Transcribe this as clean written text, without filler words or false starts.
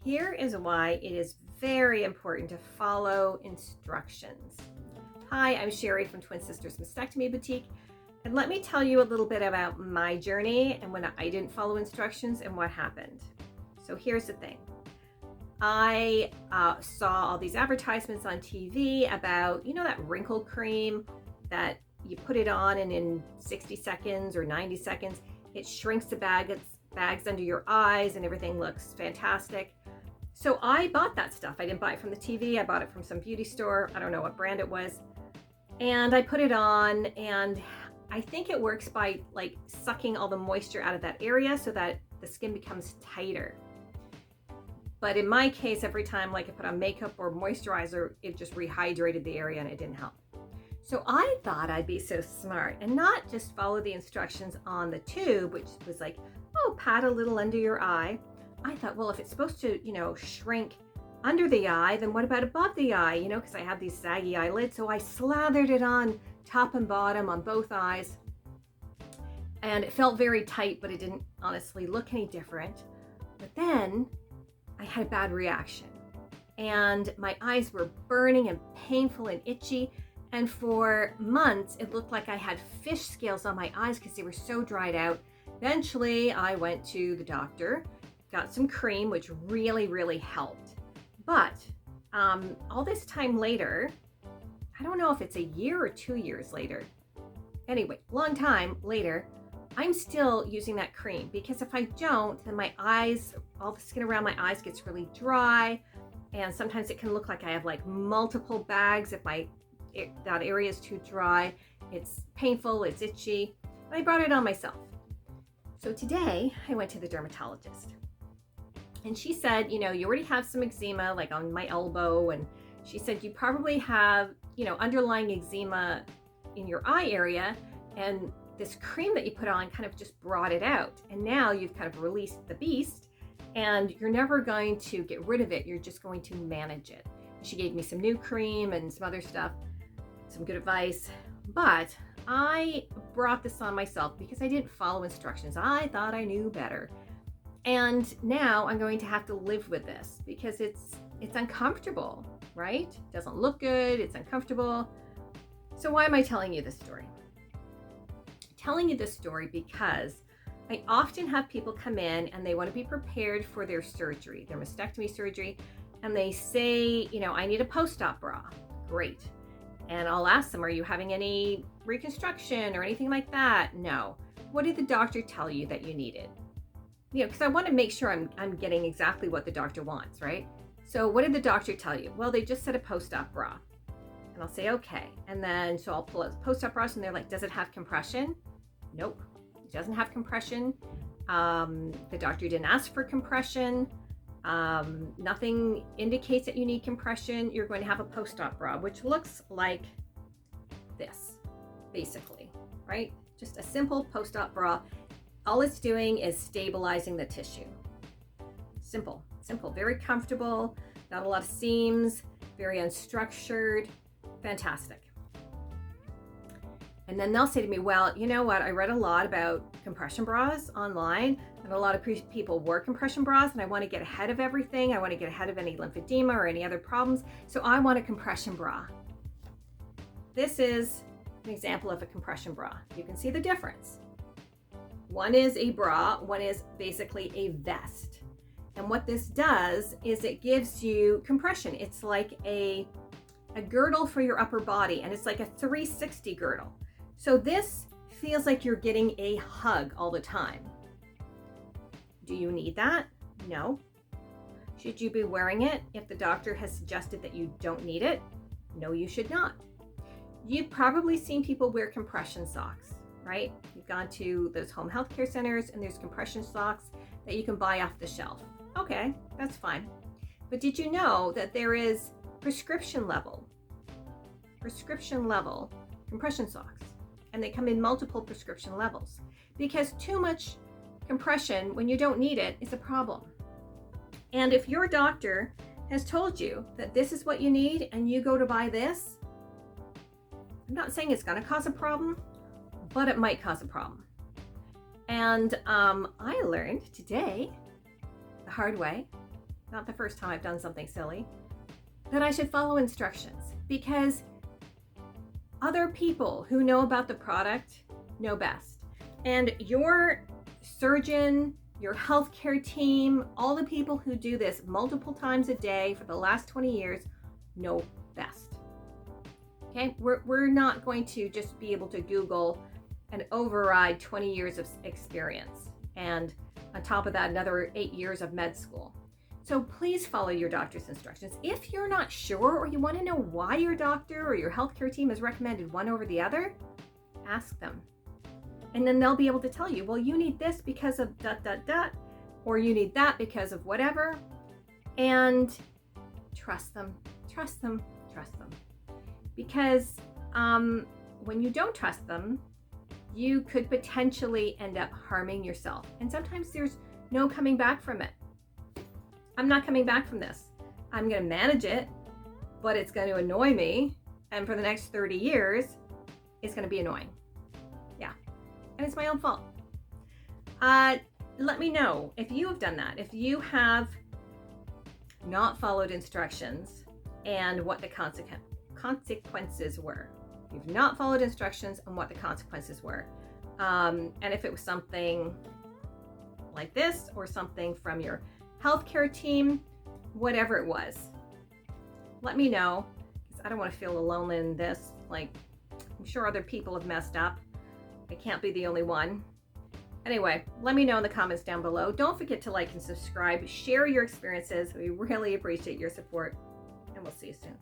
Here is why it is very important to follow instructions. Hi, I'm Sherry from Twin Sisters Mastectomy Boutique, and let me tell you a little bit about my journey and when I didn't follow instructions and what happened. So here's the thing. I saw all these advertisements on TV about, that wrinkle cream that you put it on and in 60 seconds or 90 seconds, it shrinks the bags under your eyes and everything looks fantastic. So I bought that stuff. I didn't buy it from the TV. I bought it from some beauty store. I don't know what brand it was. And I put it on, and I think it works by like sucking all the moisture out of that area so that the skin becomes tighter. But in my case, every time like I put on makeup or moisturizer, it just rehydrated the area and it didn't help. So I thought I'd be so smart and not just follow the instructions on the tube, which was like, oh, pat a little under your eye. I thought, well, if it's supposed to, shrink under the eye, then what about above the eye? Because I have these saggy eyelids. So I slathered it on top and bottom on both eyes. And it felt very tight, but it didn't honestly look any different. But then I had a bad reaction. And my eyes were burning and painful and itchy. And for months, it looked like I had fish scales on my eyes because they were so dried out. Eventually, I went to the doctor, got some cream, which really, really helped. But all this time later, I don't know if it's a year or 2 years later. Anyway, long time later, I'm still using that cream because if I don't, then my eyes, all the skin around my eyes gets really dry. And sometimes it can look like I have like multiple bags if that area is too dry. It's painful, it's itchy. And I brought it on myself. So today I went to the dermatologist and she said, you already have some eczema like on my elbow. And she said, you probably have, underlying eczema in your eye area. And this cream that you put on kind of just brought it out. And now you've kind of released the beast and you're never going to get rid of it. You're just going to manage it. She gave me some new cream and some other stuff, some good advice. But I brought this on myself because I didn't follow instructions. I thought I knew better. And now I'm going to have to live with this because it's uncomfortable, right? It doesn't look good, it's uncomfortable. So why am I telling you this story? I'm telling you this story because I often have people come in and they want to be prepared for their surgery, their mastectomy surgery, and they say, I need a post-op bra. Great. And I'll ask them, are you having any reconstruction or anything like that? No. What did the doctor tell you that you needed? Because I want to make sure I'm getting exactly what the doctor wants, right? So what did the doctor tell you? Well, they just said a post-op bra. And I'll say, okay. And then, so I'll pull out the post-op bras and they're like, does it have compression? Nope, it doesn't have compression. The doctor didn't ask for compression. Nothing indicates that you need compression. You're going to have a post-op bra, which looks like this, basically, right? Just a simple post-op bra. All it's doing is stabilizing the tissue. Simple, very comfortable, not a lot of seams, very unstructured, fantastic. And then they'll say to me, well, you know what? I read a lot about compression bras online, and a lot of people wear compression bras, and I want to get ahead of everything. I want to get ahead of any lymphedema or any other problems. So I want a compression bra. This is an example of a compression bra. You can see the difference. One is a bra, one is basically a vest. And what this does is it gives you compression. It's like a girdle for your upper body, and it's like a 360 girdle. So this feels like you're getting a hug all the time. Do you need that? No. Should you be wearing it if the doctor has suggested that you don't need it? No, you should not. You've probably seen people wear compression socks, right? You've gone to those home health care centers and there's compression socks that you can buy off the shelf. Okay, that's fine. But did you know that there is prescription level compression socks? And they come in multiple prescription levels because too much compression when you don't need it is a problem. And if your doctor has told you that this is what you need and you go to buy this, I'm not saying it's going to cause a problem, but it might cause a problem. And I learned today the hard way not the first time I've done something silly, that I should follow instructions, because other people who know about the product know best. And your surgeon, your healthcare team, all the people who do this multiple times a day for the last 20 years know best. Okay, we're not going to just be able to Google and override 20 years of experience, and on top of that, another 8 years of med school. So please follow your doctor's instructions. If you're not sure, or you want to know why your doctor or your healthcare team has recommended one over the other, ask them. And then they'll be able to tell you, well, you need this because of ... or you need that because of whatever. And trust them, trust them, trust them. Because when you don't trust them, you could potentially end up harming yourself. And sometimes there's no coming back from it. I'm not coming back from this. I'm going to manage it, but it's going to annoy me. And for the next 30 years, it's going to be annoying. Yeah. And it's my own fault. Let me know if you have done that. If you have not followed instructions and what the consequences were. If you've not followed instructions and what the consequences were. And if it was something like this or something from your healthcare team, whatever it was, let me know, because I don't want to feel alone in this. Like, I'm sure other people have messed up. I can't be the only one. Anyway, let me know in the comments down below. Don't forget to like and subscribe. Share your experiences. We really appreciate your support, and we'll see you soon.